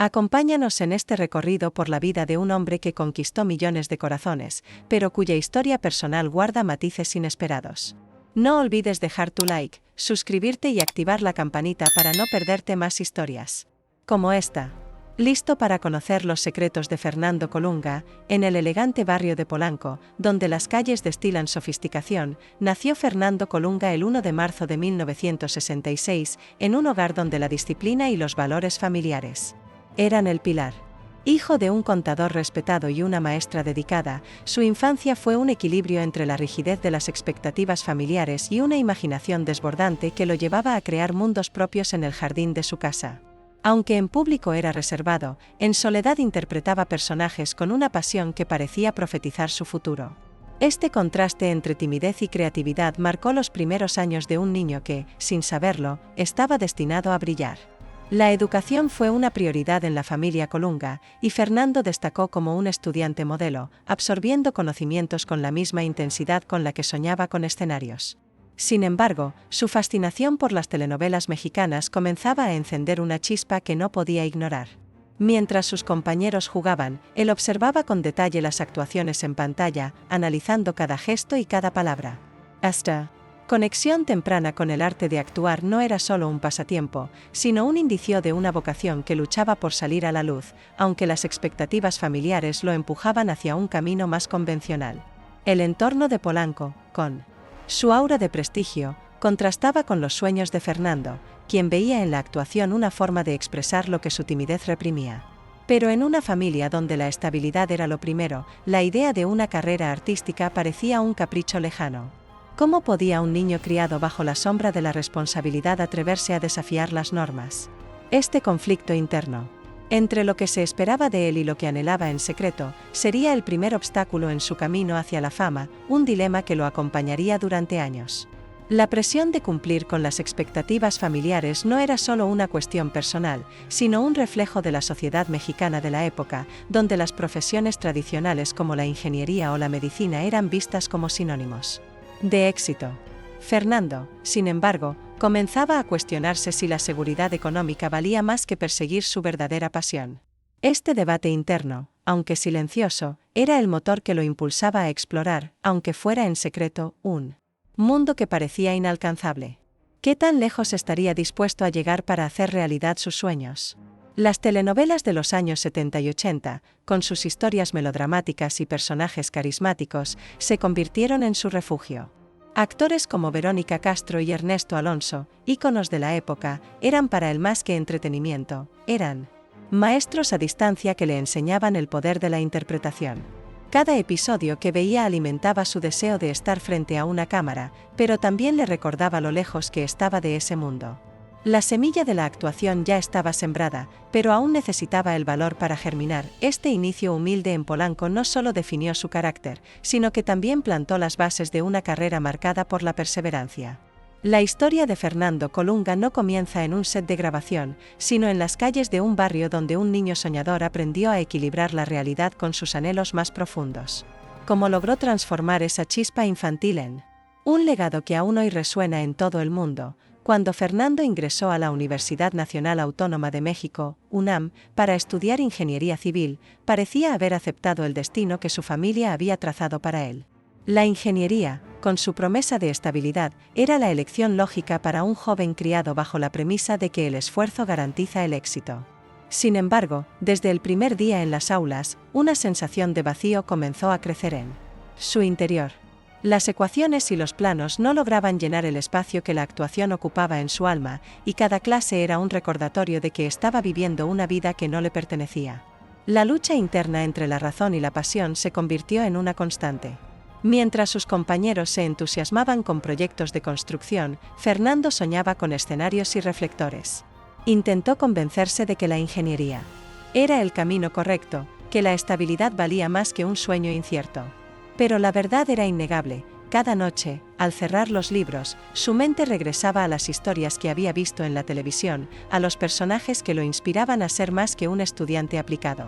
Acompáñanos en este recorrido por la vida de un hombre que conquistó millones de corazones, pero cuya historia personal guarda matices inesperados. No olvides dejar tu like, suscribirte y activar la campanita para no perderte más historias como esta. ¿Listo para conocer los secretos de Fernando Colunga? En el elegante barrio de Polanco, donde las calles destilan sofisticación, nació Fernando Colunga el 1 de marzo de 1966, en un hogar donde la disciplina y los valores familiares eran el pilar. Hijo de un contador respetado y una maestra dedicada, su infancia fue un equilibrio entre la rigidez de las expectativas familiares y una imaginación desbordante que lo llevaba a crear mundos propios en el jardín de su casa. Aunque en público era reservado, en soledad interpretaba personajes con una pasión que parecía profetizar su futuro. Este contraste entre timidez y creatividad marcó los primeros años de un niño que, sin saberlo, estaba destinado a brillar. La educación fue una prioridad en la familia Colunga, y Fernando destacó como un estudiante modelo, absorbiendo conocimientos con la misma intensidad con la que soñaba con escenarios. Sin embargo, su fascinación por las telenovelas mexicanas comenzaba a encender una chispa que no podía ignorar. Mientras sus compañeros jugaban, él observaba con detalle las actuaciones en pantalla, analizando cada gesto y cada palabra. Esta conexión temprana con el arte de actuar no era solo un pasatiempo, sino un indicio de una vocación que luchaba por salir a la luz, aunque las expectativas familiares lo empujaban hacia un camino más convencional. El entorno de Polanco, con su aura de prestigio, contrastaba con los sueños de Fernando, quien veía en la actuación una forma de expresar lo que su timidez reprimía. Pero en una familia donde la estabilidad era lo primero, la idea de una carrera artística parecía un capricho lejano. ¿Cómo podía un niño criado bajo la sombra de la responsabilidad atreverse a desafiar las normas? Este conflicto interno entre lo que se esperaba de él y lo que anhelaba en secreto, sería el primer obstáculo en su camino hacia la fama, un dilema que lo acompañaría durante años. La presión de cumplir con las expectativas familiares no era solo una cuestión personal, sino un reflejo de la sociedad mexicana de la época, donde las profesiones tradicionales como la ingeniería o la medicina eran vistas como sinónimos de éxito. Fernando, sin embargo, comenzaba a cuestionarse si la seguridad económica valía más que perseguir su verdadera pasión. Este debate interno, aunque silencioso, era el motor que lo impulsaba a explorar, aunque fuera en secreto, un mundo que parecía inalcanzable. ¿Qué tan lejos estaría dispuesto a llegar para hacer realidad sus sueños? Las telenovelas de los años 70 y 80, con sus historias melodramáticas y personajes carismáticos, se convirtieron en su refugio. Actores como Verónica Castro y Ernesto Alonso, íconos de la época, eran para él más que entretenimiento, eran maestros a distancia que le enseñaban el poder de la interpretación. Cada episodio que veía alimentaba su deseo de estar frente a una cámara, pero también le recordaba lo lejos que estaba de ese mundo. La semilla de la actuación ya estaba sembrada, pero aún necesitaba el valor para germinar. Este inicio humilde en Polanco no solo definió su carácter, sino que también plantó las bases de una carrera marcada por la perseverancia. La historia de Fernando Colunga no comienza en un set de grabación, sino en las calles de un barrio donde un niño soñador aprendió a equilibrar la realidad con sus anhelos más profundos. Cómo logró transformar esa chispa infantil en un legado que aún hoy resuena en todo el mundo. Cuando Fernando ingresó a la Universidad Nacional Autónoma de México, UNAM, para estudiar ingeniería civil, parecía haber aceptado el destino que su familia había trazado para él. La ingeniería, con su promesa de estabilidad, era la elección lógica para un joven criado bajo la premisa de que el esfuerzo garantiza el éxito. Sin embargo, desde el primer día en las aulas, una sensación de vacío comenzó a crecer en su interior. Las ecuaciones y los planos no lograban llenar el espacio que la actuación ocupaba en su alma, y cada clase era un recordatorio de que estaba viviendo una vida que no le pertenecía. La lucha interna entre la razón y la pasión se convirtió en una constante. Mientras sus compañeros se entusiasmaban con proyectos de construcción, Fernando soñaba con escenarios y reflectores. Intentó convencerse de que la ingeniería era el camino correcto, que la estabilidad valía más que un sueño incierto. Pero la verdad era innegable. Cada noche, al cerrar los libros, su mente regresaba a las historias que había visto en la televisión, a los personajes que lo inspiraban a ser más que un estudiante aplicado.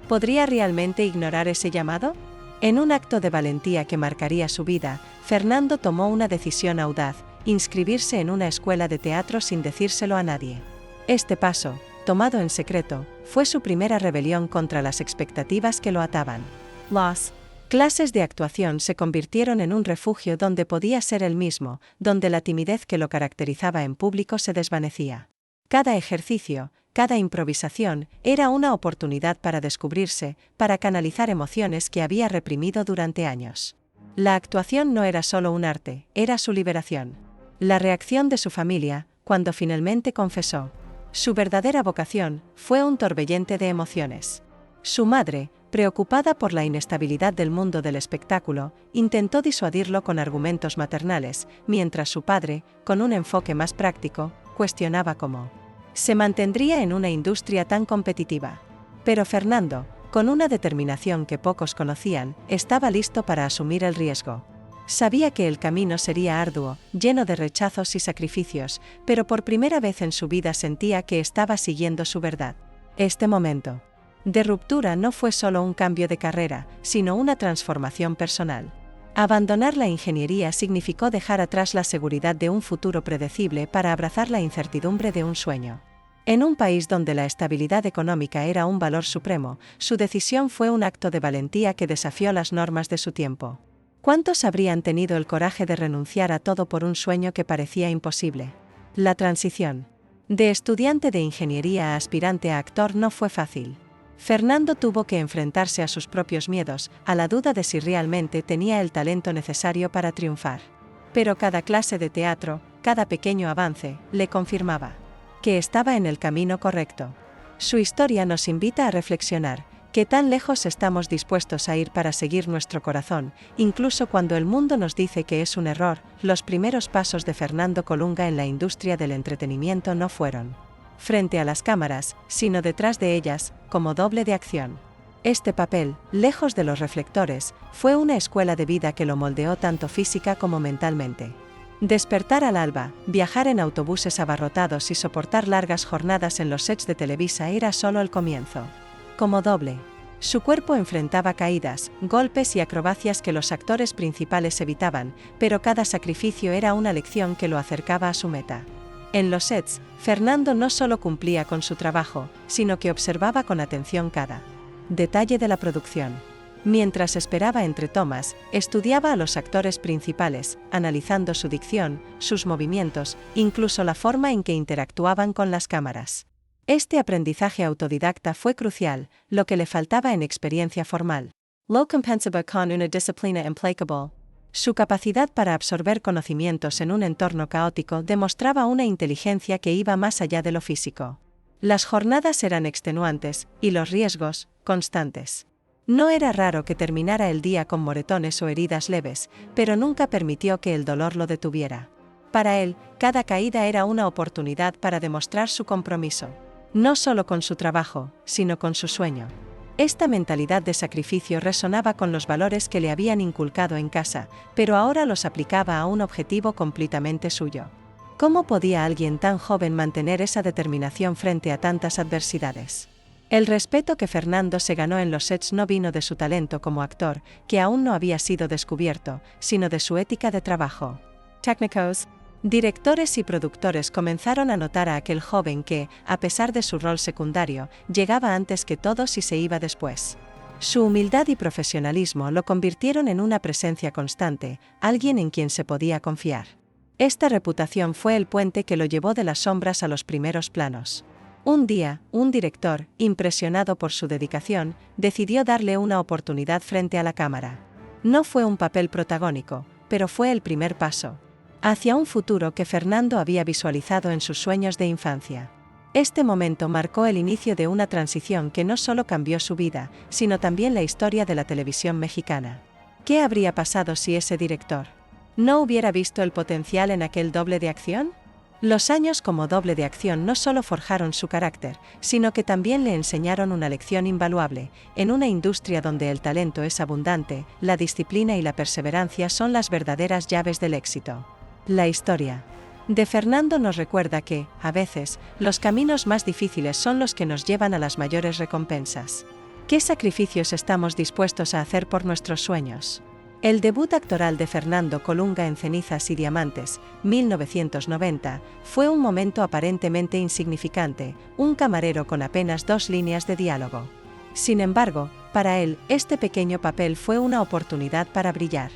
¿Podría realmente ignorar ese llamado? En un acto de valentía que marcaría su vida, Fernando tomó una decisión audaz: inscribirse en una escuela de teatro sin decírselo a nadie. Este paso tomado en secreto, fue su primera rebelión contra las expectativas que lo ataban. Las clases de actuación se convirtieron en un refugio donde podía ser él mismo, donde la timidez que lo caracterizaba en público se desvanecía. Cada ejercicio, cada improvisación, era una oportunidad para descubrirse, para canalizar emociones que había reprimido durante años. La actuación no era solo un arte, era su liberación. La reacción de su familia, cuando finalmente confesó su verdadera vocación, fue un torbellente de emociones. Su madre, preocupada por la inestabilidad del mundo del espectáculo, intentó disuadirlo con argumentos maternales, mientras su padre, con un enfoque más práctico, cuestionaba cómo se mantendría en una industria tan competitiva. Pero Fernando, con una determinación que pocos conocían, estaba listo para asumir el riesgo. Sabía que el camino sería arduo, lleno de rechazos y sacrificios, pero por primera vez en su vida sentía que estaba siguiendo su verdad. Este momento de ruptura no fue solo un cambio de carrera, sino una transformación personal. Abandonar la ingeniería significó dejar atrás la seguridad de un futuro predecible para abrazar la incertidumbre de un sueño. En un país donde la estabilidad económica era un valor supremo, su decisión fue un acto de valentía que desafió las normas de su tiempo. ¿Cuántos habrían tenido el coraje de renunciar a todo por un sueño que parecía imposible? La transición de estudiante de ingeniería a aspirante a actor no fue fácil. Fernando tuvo que enfrentarse a sus propios miedos, a la duda de si realmente tenía el talento necesario para triunfar. Pero cada clase de teatro, cada pequeño avance, le confirmaba que estaba en el camino correcto. Su historia nos invita a reflexionar. ¿Qué tan lejos estamos dispuestos a ir para seguir nuestro corazón, incluso cuando el mundo nos dice que es un error? Los primeros pasos de Fernando Colunga en la industria del entretenimiento no fueron frente a las cámaras, sino detrás de ellas, como doble de acción. Este papel, lejos de los reflectores, fue una escuela de vida que lo moldeó tanto física como mentalmente. Despertar al alba, viajar en autobuses abarrotados y soportar largas jornadas en los sets de Televisa era solo el comienzo. Como doble, su cuerpo enfrentaba caídas, golpes y acrobacias que los actores principales evitaban, pero cada sacrificio era una lección que lo acercaba a su meta. En los sets, Fernando no solo cumplía con su trabajo, sino que observaba con atención cada detalle de la producción. Mientras esperaba entre tomas, estudiaba a los actores principales, analizando su dicción, sus movimientos, incluso la forma en que interactuaban con las cámaras. Este aprendizaje autodidacta fue crucial, lo que le faltaba en experiencia formal. Lo compensaba con una disciplina implacable. Su capacidad para absorber conocimientos en un entorno caótico demostraba una inteligencia que iba más allá de lo físico. Las jornadas eran extenuantes, y los riesgos, constantes. No era raro que terminara el día con moretones o heridas leves, pero nunca permitió que el dolor lo detuviera. Para él, cada caída era una oportunidad para demostrar su compromiso. No solo con su trabajo, sino con su sueño. Esta mentalidad de sacrificio resonaba con los valores que le habían inculcado en casa, pero ahora los aplicaba a un objetivo completamente suyo. ¿Cómo podía alguien tan joven mantener esa determinación frente a tantas adversidades? El respeto que Fernando se ganó en los sets no vino de su talento como actor, que aún no había sido descubierto, sino de su ética de trabajo. Técnicos, directores y productores comenzaron a notar a aquel joven que, a pesar de su rol secundario, llegaba antes que todos y se iba después. Su humildad y profesionalismo lo convirtieron en una presencia constante, alguien en quien se podía confiar. Esta reputación fue el puente que lo llevó de las sombras a los primeros planos. Un día, un director, impresionado por su dedicación, decidió darle una oportunidad frente a la cámara. No fue un papel protagónico, pero fue el primer paso hacia un futuro que Fernando había visualizado en sus sueños de infancia. Este momento marcó el inicio de una transición que no solo cambió su vida, sino también la historia de la televisión mexicana. ¿Qué habría pasado si ese director no hubiera visto el potencial en aquel doble de acción? Los años como doble de acción no solo forjaron su carácter, sino que también le enseñaron una lección invaluable. En una industria donde el talento es abundante, la disciplina y la perseverancia son las verdaderas llaves del éxito. La historia de Fernando nos recuerda que, a veces, los caminos más difíciles son los que nos llevan a las mayores recompensas. ¿Qué sacrificios estamos dispuestos a hacer por nuestros sueños? El debut actoral de Fernando Colunga en Cenizas y Diamantes, 1990, fue un momento aparentemente insignificante, un camarero con apenas 2 líneas de diálogo. Sin embargo, para él, este pequeño papel fue una oportunidad para brillar.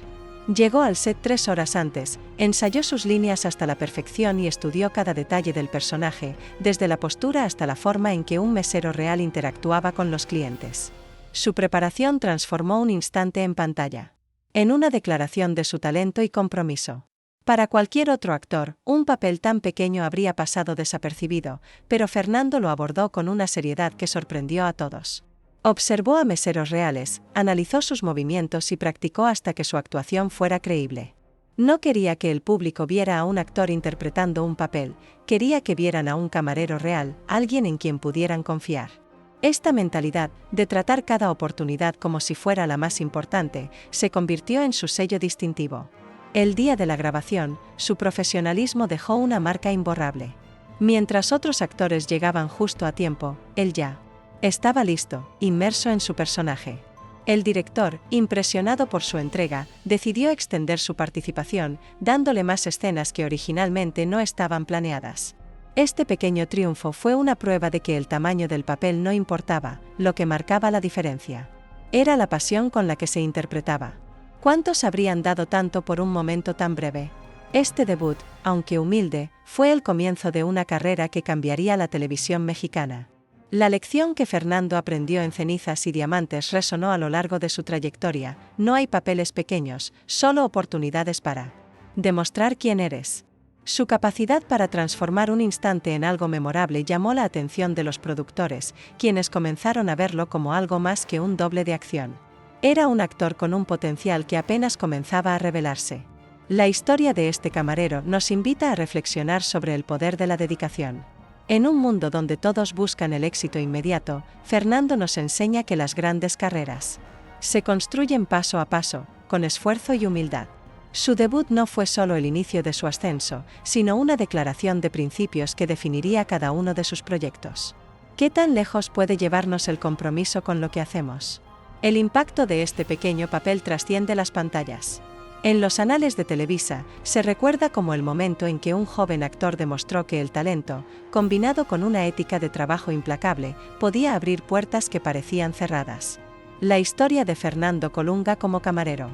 Llegó al set 3 horas antes, ensayó sus líneas hasta la perfección y estudió cada detalle del personaje, desde la postura hasta la forma en que un mesero real interactuaba con los clientes. Su preparación transformó un instante en pantalla en una declaración de su talento y compromiso. Para cualquier otro actor, un papel tan pequeño habría pasado desapercibido, pero Fernando lo abordó con una seriedad que sorprendió a todos. Observó a meseros reales, analizó sus movimientos y practicó hasta que su actuación fuera creíble. No quería que el público viera a un actor interpretando un papel, quería que vieran a un camarero real, alguien en quien pudieran confiar. Esta mentalidad, de tratar cada oportunidad como si fuera la más importante, se convirtió en su sello distintivo. El día de la grabación, su profesionalismo dejó una marca imborrable. Mientras otros actores llegaban justo a tiempo, él ya estaba listo, inmerso en su personaje. El director, impresionado por su entrega, decidió extender su participación, dándole más escenas que originalmente no estaban planeadas. Este pequeño triunfo fue una prueba de que el tamaño del papel no importaba, lo que marcaba la diferencia era la pasión con la que se interpretaba. ¿Cuántos habrían dado tanto por un momento tan breve? Este debut, aunque humilde, fue el comienzo de una carrera que cambiaría la televisión mexicana. La lección que Fernando aprendió en Cenizas y Diamantes resonó a lo largo de su trayectoria: no hay papeles pequeños, solo oportunidades para demostrar quién eres. Su capacidad para transformar un instante en algo memorable llamó la atención de los productores, quienes comenzaron a verlo como algo más que un doble de acción. Era un actor con un potencial que apenas comenzaba a revelarse. La historia de este camarero nos invita a reflexionar sobre el poder de la dedicación. En un mundo donde todos buscan el éxito inmediato, Fernando nos enseña que las grandes carreras se construyen paso a paso, con esfuerzo y humildad. Su debut no fue solo el inicio de su ascenso, sino una declaración de principios que definiría cada uno de sus proyectos. ¿Qué tan lejos puede llevarnos el compromiso con lo que hacemos? El impacto de este pequeño papel trasciende las pantallas. En los anales de Televisa, se recuerda como el momento en que un joven actor demostró que el talento, combinado con una ética de trabajo implacable, podía abrir puertas que parecían cerradas. La historia de Fernando Colunga como camarero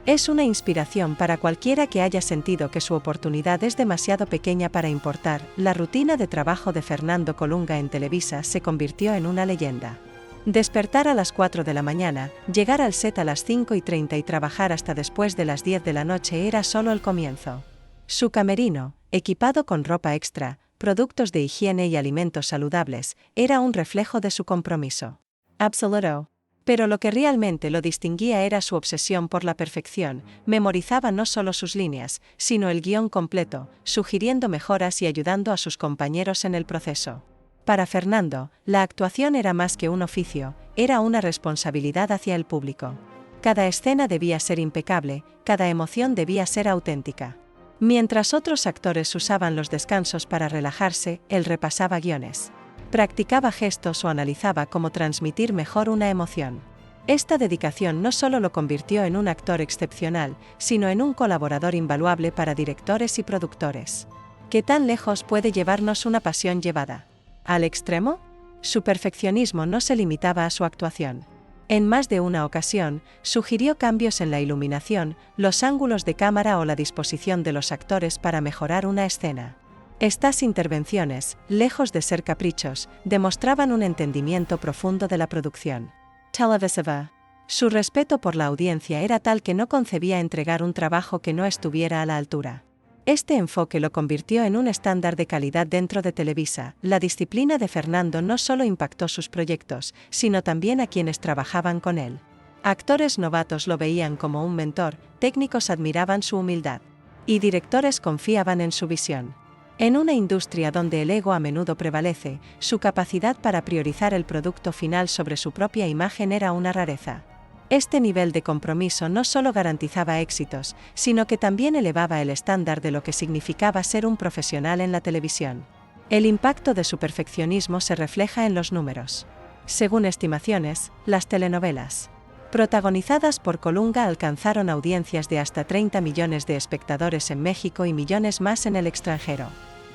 es una inspiración para cualquiera que haya sentido que su oportunidad es demasiado pequeña para importar. La rutina de trabajo de Fernando Colunga en Televisa se convirtió en una leyenda. Despertar a las 4 de la mañana, llegar al set a las 5:30 y trabajar hasta después de las 10 de la noche era solo el comienzo. Su camerino, equipado con ropa extra, productos de higiene y alimentos saludables, era un reflejo de su compromiso absoluto. Pero lo que realmente lo distinguía era su obsesión por la perfección. Memorizaba no solo sus líneas, sino el guión completo, sugiriendo mejoras y ayudando a sus compañeros en el proceso. Para Fernando, la actuación era más que un oficio, era una responsabilidad hacia el público. Cada escena debía ser impecable, cada emoción debía ser auténtica. Mientras otros actores usaban los descansos para relajarse, él repasaba guiones. Practicaba gestos o analizaba cómo transmitir mejor una emoción. Esta dedicación no solo lo convirtió en un actor excepcional, sino en un colaborador invaluable para directores y productores. ¿Qué tan lejos puede llevarnos una pasión llevada al extremo? Su perfeccionismo no se limitaba a su actuación. En más de una ocasión, sugirió cambios en la iluminación, los ángulos de cámara o la disposición de los actores para mejorar una escena. Estas intervenciones, lejos de ser caprichos, demostraban un entendimiento profundo de la producción televisiva. Su respeto por la audiencia era tal que no concebía entregar un trabajo que no estuviera a la altura. Este enfoque lo convirtió en un estándar de calidad dentro de Televisa. La disciplina de Fernando no solo impactó sus proyectos, sino también a quienes trabajaban con él. Actores novatos lo veían como un mentor, técnicos admiraban su humildad, y directores confiaban en su visión. En una industria donde el ego a menudo prevalece, su capacidad para priorizar el producto final sobre su propia imagen era una rareza. Este nivel de compromiso no solo garantizaba éxitos, sino que también elevaba el estándar de lo que significaba ser un profesional en la televisión. El impacto de su perfeccionismo se refleja en los números. Según estimaciones, las telenovelas Protagonizadas por Colunga, alcanzaron audiencias de hasta 30 millones de espectadores en México y millones más en el extranjero.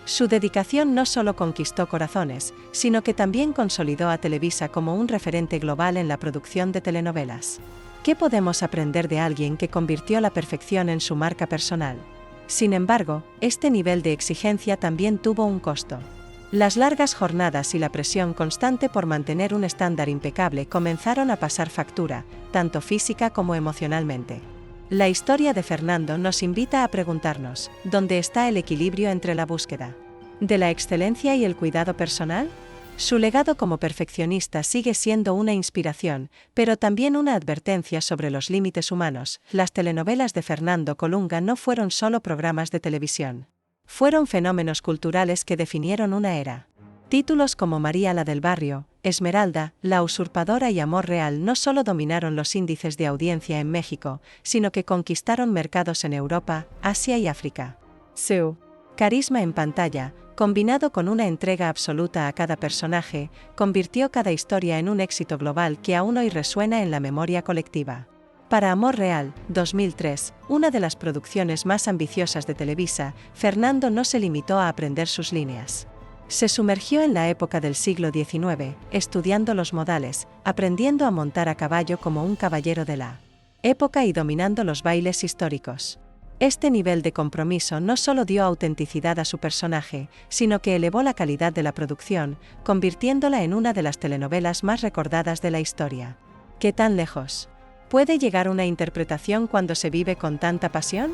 Su dedicación no solo conquistó corazones, sino que también consolidó a Televisa como un referente global en la producción de telenovelas. ¿Qué podemos aprender de alguien que convirtió la perfección en su marca personal? Sin embargo, este nivel de exigencia también tuvo un costo. Las largas jornadas y la presión constante por mantener un estándar impecable comenzaron a pasar factura, tanto física como emocionalmente. La historia de Fernando nos invita a preguntarnos, ¿dónde está el equilibrio entre la búsqueda de la excelencia y el cuidado personal? Su legado como perfeccionista sigue siendo una inspiración, pero también una advertencia sobre los límites humanos. Las telenovelas de Fernando Colunga no fueron solo programas de televisión. Fueron fenómenos culturales que definieron una era. Títulos como María la del barrio, Esmeralda, La usurpadora y Amor real no solo dominaron los índices de audiencia en México, sino que conquistaron mercados en Europa, Asia y África. Su carisma en pantalla, combinado con una entrega absoluta a cada personaje, convirtió cada historia en un éxito global que aún hoy resuena en la memoria colectiva. Para Amor Real, 2003, una de las producciones más ambiciosas de Televisa, Fernando no se limitó a aprender sus líneas. Se sumergió en la época del siglo XIX, estudiando los modales, aprendiendo a montar a caballo como un caballero de la época y dominando los bailes históricos. Este nivel de compromiso no solo dio autenticidad a su personaje, sino que elevó la calidad de la producción, convirtiéndola en una de las telenovelas más recordadas de la historia. ¿Qué tan lejos puede llegar una interpretación cuando se vive con tanta pasión?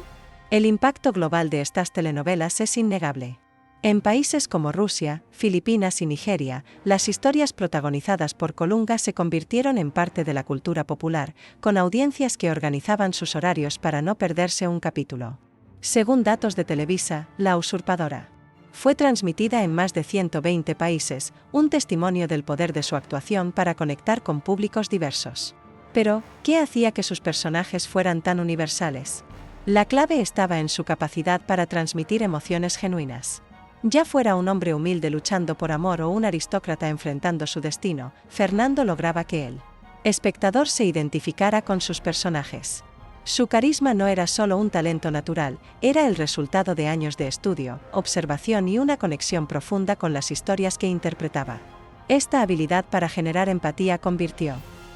El impacto global de estas telenovelas es innegable. En países como Rusia, Filipinas y Nigeria, las historias protagonizadas por Colunga se convirtieron en parte de la cultura popular, con audiencias que organizaban sus horarios para no perderse un capítulo. Según datos de Televisa, La usurpadora fue transmitida en más de 120 países, un testimonio del poder de su actuación para conectar con públicos diversos. Pero, ¿qué hacía que sus personajes fueran tan universales? La clave estaba en su capacidad para transmitir emociones genuinas. Ya fuera un hombre humilde luchando por amor o un aristócrata enfrentando su destino, Fernando lograba que el espectador se identificara con sus personajes. Su carisma no era solo un talento natural, era el resultado de años de estudio, observación y una conexión profunda con las historias que interpretaba. Esta habilidad para generar empatía convirtió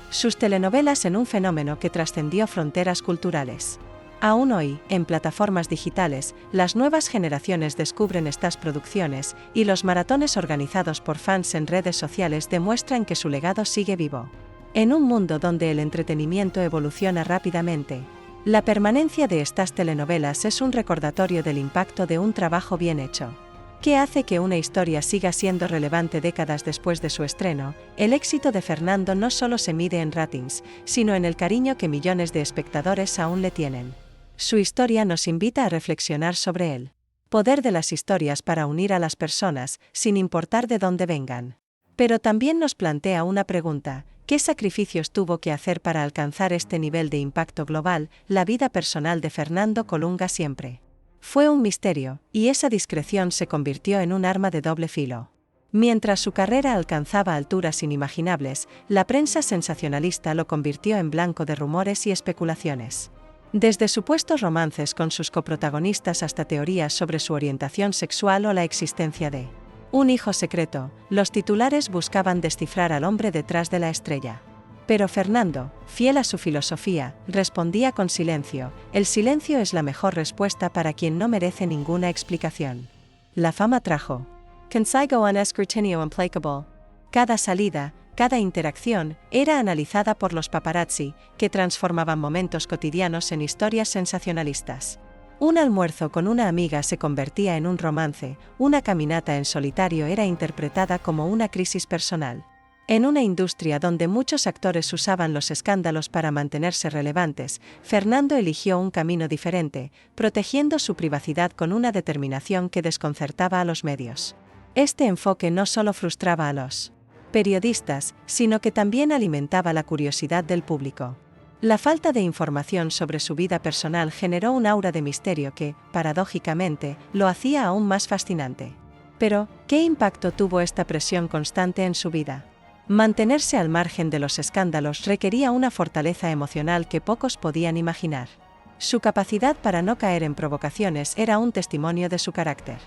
sus telenovelas en un fenómeno que trascendió fronteras culturales. Aún hoy, en plataformas digitales, las nuevas generaciones descubren estas producciones, y los maratones organizados por fans en redes sociales demuestran que su legado sigue vivo. En un mundo donde el entretenimiento evoluciona rápidamente, la permanencia de estas telenovelas es un recordatorio del impacto de un trabajo bien hecho. ¿Qué hace que una historia siga siendo relevante décadas después de su estreno? El éxito de Fernando no solo se mide en ratings, sino en el cariño que millones de espectadores aún le tienen. Su historia nos invita a reflexionar sobre el poder de las historias para unir a las personas, sin importar de dónde vengan. Pero también nos plantea una pregunta: ¿qué sacrificios tuvo que hacer para alcanzar este nivel de impacto global? La vida personal de Fernando Colunga siempre fue un misterio, y esa discreción se convirtió en un arma de doble filo. Mientras su carrera alcanzaba alturas inimaginables, la prensa sensacionalista lo convirtió en blanco de rumores y especulaciones. Desde supuestos romances con sus coprotagonistas hasta teorías sobre su orientación sexual o la existencia de un hijo secreto, los titulares buscaban descifrar al hombre detrás de la estrella. Pero Fernando, fiel a su filosofía, respondía con silencio: el silencio es la mejor respuesta para quien no merece ninguna explicación. La fama trajo consigo un escrutinio implacable. Cada salida, cada interacción, era analizada por los paparazzi, que transformaban momentos cotidianos en historias sensacionalistas. Un almuerzo con una amiga se convertía en un romance, una caminata en solitario era interpretada como una crisis personal. En una industria donde muchos actores usaban los escándalos para mantenerse relevantes, Fernando eligió un camino diferente, protegiendo su privacidad con una determinación que desconcertaba a los medios. Este enfoque no solo frustraba a los periodistas, sino que también alimentaba la curiosidad del público. La falta de información sobre su vida personal generó un aura de misterio que, paradójicamente, lo hacía aún más fascinante. Pero, ¿qué impacto tuvo esta presión constante en su vida? Mantenerse al margen de los escándalos requería una fortaleza emocional que pocos podían imaginar. Su capacidad para no caer en provocaciones era un testimonio de su carácter.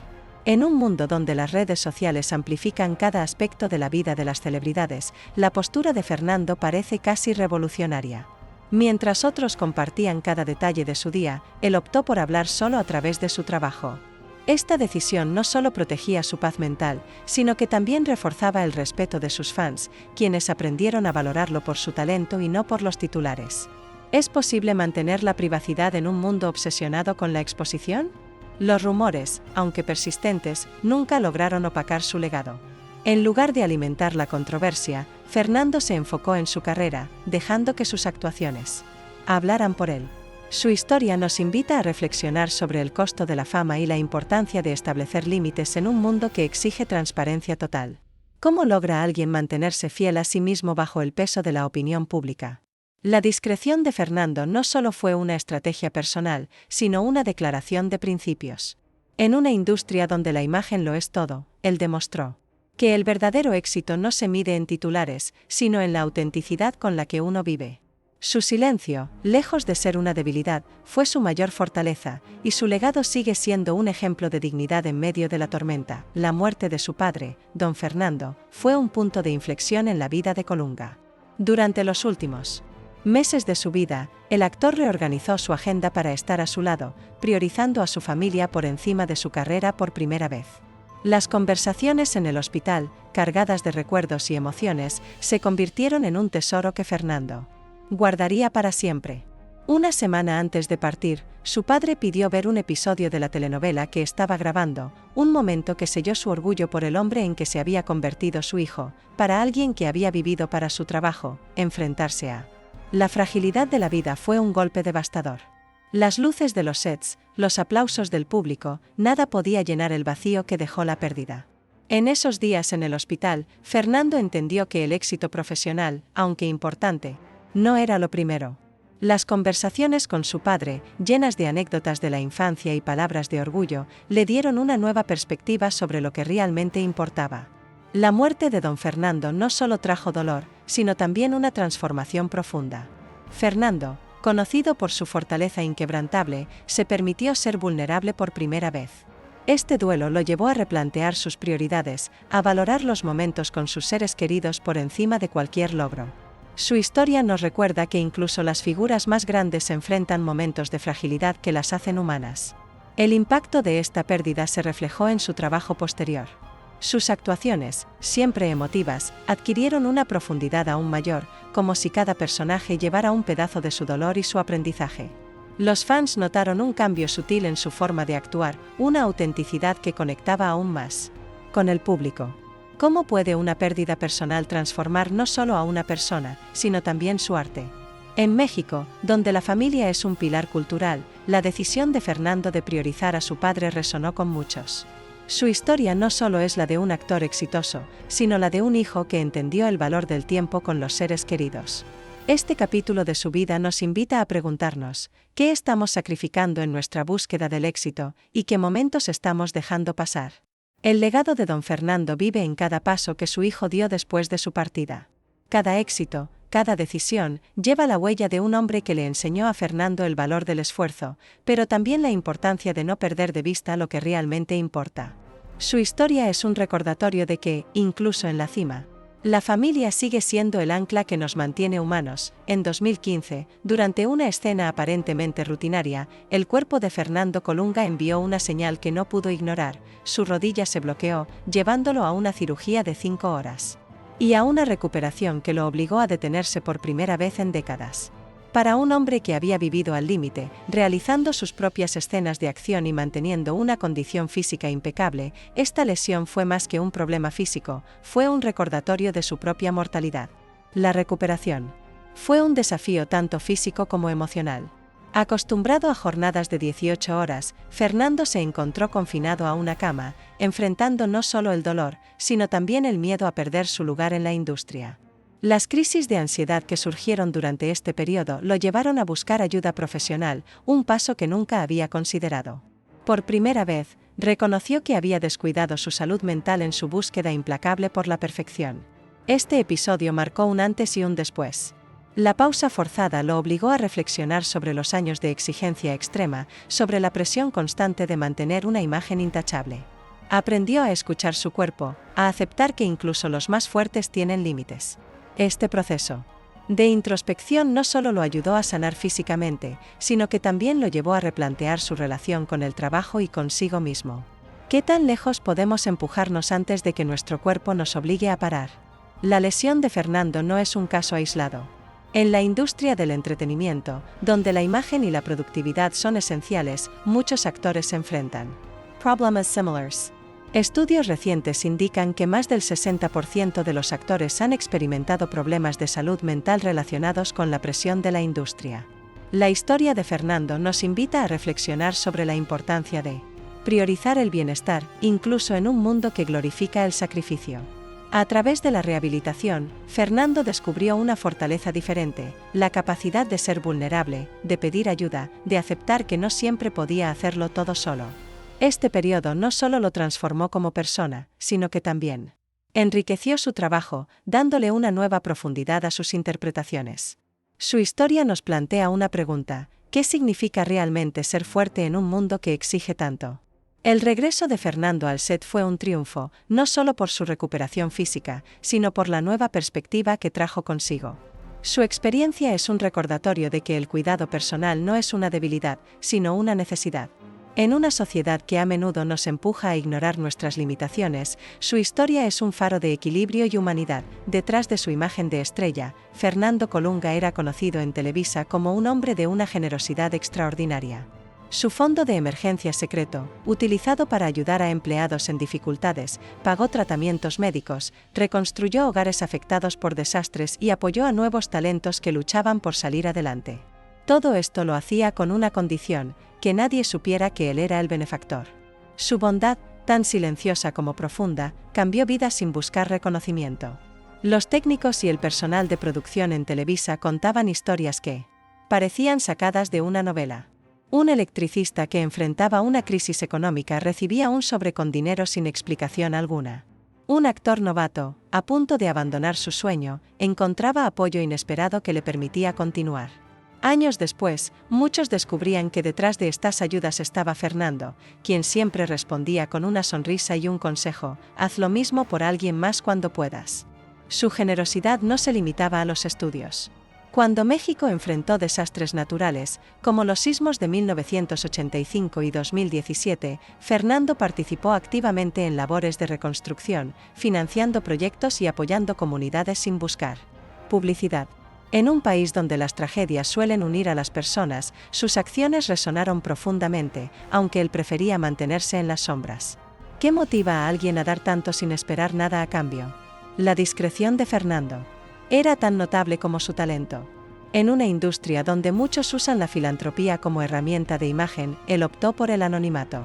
En un mundo donde las redes sociales amplifican cada aspecto de la vida de las celebridades, la postura de Fernando parece casi revolucionaria. Mientras otros compartían cada detalle de su día, él optó por hablar solo a través de su trabajo. Esta decisión no solo protegía su paz mental, sino que también reforzaba el respeto de sus fans, quienes aprendieron a valorarlo por su talento y no por los titulares. ¿Es posible mantener la privacidad en un mundo obsesionado con la exposición? Los rumores, aunque persistentes, nunca lograron opacar su legado. En lugar de alimentar la controversia, Fernando se enfocó en su carrera, dejando que sus actuaciones hablaran por él. Su historia nos invita a reflexionar sobre el costo de la fama y la importancia de establecer límites en un mundo que exige transparencia total. ¿Cómo logra alguien mantenerse fiel a sí mismo bajo el peso de la opinión pública? La discreción de Fernando no solo fue una estrategia personal, sino una declaración de principios. En una industria donde la imagen lo es todo, él demostró que el verdadero éxito no se mide en titulares, sino en la autenticidad con la que uno vive. Su silencio, lejos de ser una debilidad, fue su mayor fortaleza, y su legado sigue siendo un ejemplo de dignidad en medio de la tormenta. La muerte de su padre, don Fernando, fue un punto de inflexión en la vida de Colunga. Durante los últimos meses de su vida, el actor reorganizó su agenda para estar a su lado, priorizando a su familia por encima de su carrera por primera vez. Las conversaciones en el hospital, cargadas de recuerdos y emociones, se convirtieron en un tesoro que Fernando guardaría para siempre. Una semana antes de partir, su padre pidió ver un episodio de la telenovela que estaba grabando, un momento que selló su orgullo por el hombre en que se había convertido su hijo. Para alguien que había vivido para su trabajo, enfrentarse a la fragilidad de la vida fue un golpe devastador. Las luces de los sets, los aplausos del público, nada podía llenar el vacío que dejó la pérdida. En esos días en el hospital, Fernando entendió que el éxito profesional, aunque importante, no era lo primero. Las conversaciones con su padre, llenas de anécdotas de la infancia y palabras de orgullo, le dieron una nueva perspectiva sobre lo que realmente importaba. La muerte de don Fernando no solo trajo dolor, sino también una transformación profunda. Fernando, conocido por su fortaleza inquebrantable, se permitió ser vulnerable por primera vez. Este duelo lo llevó a replantear sus prioridades, a valorar los momentos con sus seres queridos por encima de cualquier logro. Su historia nos recuerda que incluso las figuras más grandes enfrentan momentos de fragilidad que las hacen humanas. El impacto de esta pérdida se reflejó en su trabajo posterior. Sus actuaciones, siempre emotivas, adquirieron una profundidad aún mayor, como si cada personaje llevara un pedazo de su dolor y su aprendizaje. Los fans notaron un cambio sutil en su forma de actuar, una autenticidad que conectaba aún más con el público. ¿Cómo puede una pérdida personal transformar no solo a una persona, sino también su arte? En México, donde la familia es un pilar cultural, la decisión de Fernando de priorizar a su padre resonó con muchos. Su historia no solo es la de un actor exitoso, sino la de un hijo que entendió el valor del tiempo con los seres queridos. Este capítulo de su vida nos invita a preguntarnos, ¿qué estamos sacrificando en nuestra búsqueda del éxito y qué momentos estamos dejando pasar? El legado de don Fernando vive en cada paso que su hijo dio después de su partida. Cada éxito, cada decisión, lleva la huella de un hombre que le enseñó a Fernando el valor del esfuerzo, pero también la importancia de no perder de vista lo que realmente importa. Su historia es un recordatorio de que, incluso en la cima, la familia sigue siendo el ancla que nos mantiene humanos. En 2015, durante una escena aparentemente rutinaria, el cuerpo de Fernando Colunga envió una señal que no pudo ignorar. Su rodilla se bloqueó, llevándolo a una cirugía de 5 horas. Y a una recuperación que lo obligó a detenerse por primera vez en décadas. Para un hombre que había vivido al límite, realizando sus propias escenas de acción y manteniendo una condición física impecable, esta lesión fue más que un problema físico, fue un recordatorio de su propia mortalidad. La recuperación fue un desafío tanto físico como emocional. Acostumbrado a jornadas de 18 horas, Fernando se encontró confinado a una cama, enfrentando no solo el dolor, sino también el miedo a perder su lugar en la industria. Las crisis de ansiedad que surgieron durante este periodo lo llevaron a buscar ayuda profesional, un paso que nunca había considerado. Por primera vez, reconoció que había descuidado su salud mental en su búsqueda implacable por la perfección. Este episodio marcó un antes y un después. La pausa forzada lo obligó a reflexionar sobre los años de exigencia extrema, sobre la presión constante de mantener una imagen intachable. Aprendió a escuchar su cuerpo, a aceptar que incluso los más fuertes tienen límites. Este proceso de introspección no solo lo ayudó a sanar físicamente, sino que también lo llevó a replantear su relación con el trabajo y consigo mismo. ¿Qué tan lejos podemos empujarnos antes de que nuestro cuerpo nos obligue a parar? La lesión de Fernando no es un caso aislado. En la industria del entretenimiento, donde la imagen y la productividad son esenciales, muchos actores se enfrentan problemas similares. Estudios recientes indican que más del 60% de los actores han experimentado problemas de salud mental relacionados con la presión de la industria. La historia de Fernando nos invita a reflexionar sobre la importancia de priorizar el bienestar, incluso en un mundo que glorifica el sacrificio. A través de la rehabilitación, Fernando descubrió una fortaleza diferente, la capacidad de ser vulnerable, de pedir ayuda, de aceptar que no siempre podía hacerlo todo solo. Este periodo no solo lo transformó como persona, sino que también enriqueció su trabajo, dándole una nueva profundidad a sus interpretaciones. Su historia nos plantea una pregunta: ¿qué significa realmente ser fuerte en un mundo que exige tanto? El regreso de Fernando al set fue un triunfo, no solo por su recuperación física, sino por la nueva perspectiva que trajo consigo. Su experiencia es un recordatorio de que el cuidado personal no es una debilidad, sino una necesidad. En una sociedad que a menudo nos empuja a ignorar nuestras limitaciones, su historia es un faro de equilibrio y humanidad. Detrás de su imagen de estrella, Fernando Colunga era conocido en Televisa como un hombre de una generosidad extraordinaria. Su fondo de emergencia secreto, utilizado para ayudar a empleados en dificultades, pagó tratamientos médicos, reconstruyó hogares afectados por desastres y apoyó a nuevos talentos que luchaban por salir adelante. Todo esto lo hacía con una condición: que nadie supiera que él era el benefactor. Su bondad, tan silenciosa como profunda, cambió vidas sin buscar reconocimiento. Los técnicos y el personal de producción en Televisa contaban historias que parecían sacadas de una novela. Un electricista que enfrentaba una crisis económica recibía un sobre con dinero sin explicación alguna. Un actor novato, a punto de abandonar su sueño, encontraba apoyo inesperado que le permitía continuar. Años después, muchos descubrían que detrás de estas ayudas estaba Fernando, quien siempre respondía con una sonrisa y un consejo: haz lo mismo por alguien más cuando puedas. Su generosidad no se limitaba a los estudios. Cuando México enfrentó desastres naturales, como los sismos de 1985 y 2017, Fernando participó activamente en labores de reconstrucción, financiando proyectos y apoyando comunidades sin buscar publicidad. En un país donde las tragedias suelen unir a las personas, sus acciones resonaron profundamente, aunque él prefería mantenerse en las sombras. ¿Qué motiva a alguien a dar tanto sin esperar nada a cambio? La discreción de Fernando era tan notable como su talento. En una industria donde muchos usan la filantropía como herramienta de imagen, él optó por el anonimato.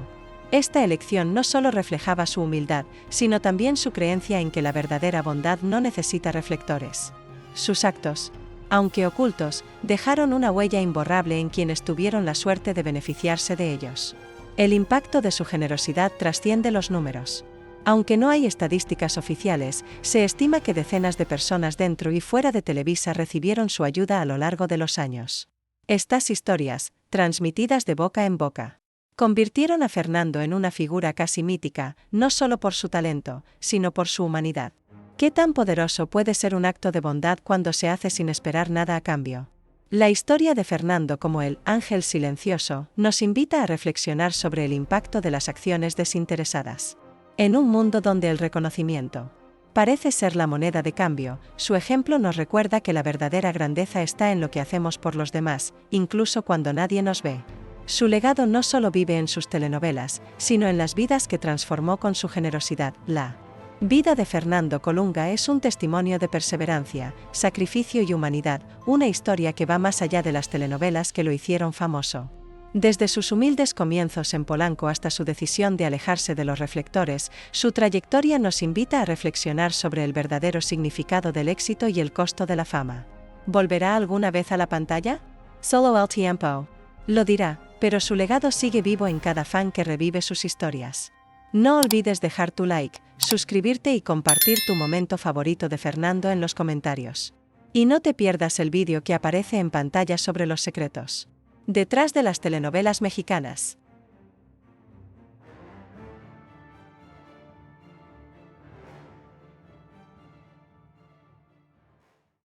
Esta elección no solo reflejaba su humildad, sino también su creencia en que la verdadera bondad no necesita reflectores. Sus actos, aunque ocultos, dejaron una huella imborrable en quienes tuvieron la suerte de beneficiarse de ellos. El impacto de su generosidad trasciende los números. Aunque no hay estadísticas oficiales, se estima que decenas de personas dentro y fuera de Televisa recibieron su ayuda a lo largo de los años. Estas historias, transmitidas de boca en boca, convirtieron a Fernando en una figura casi mítica, no solo por su talento, sino por su humanidad. ¿Qué tan poderoso puede ser un acto de bondad cuando se hace sin esperar nada a cambio? La historia de Fernando como el ángel silencioso nos invita a reflexionar sobre el impacto de las acciones desinteresadas. En un mundo donde el reconocimiento parece ser la moneda de cambio, su ejemplo nos recuerda que la verdadera grandeza está en lo que hacemos por los demás, incluso cuando nadie nos ve. Su legado no solo vive en sus telenovelas, sino en las vidas que transformó con su generosidad. La vida de Fernando Colunga es un testimonio de perseverancia, sacrificio y humanidad, una historia que va más allá de las telenovelas que lo hicieron famoso. Desde sus humildes comienzos en Polanco hasta su decisión de alejarse de los reflectores, su trayectoria nos invita a reflexionar sobre el verdadero significado del éxito y el costo de la fama. ¿Volverá alguna vez a la pantalla? Solo el tiempo lo dirá, pero su legado sigue vivo en cada fan que revive sus historias. No olvides dejar tu like, suscribirte y compartir tu momento favorito de Fernando en los comentarios. Y no te pierdas el vídeo que aparece en pantalla sobre los secretos detrás de las telenovelas mexicanas.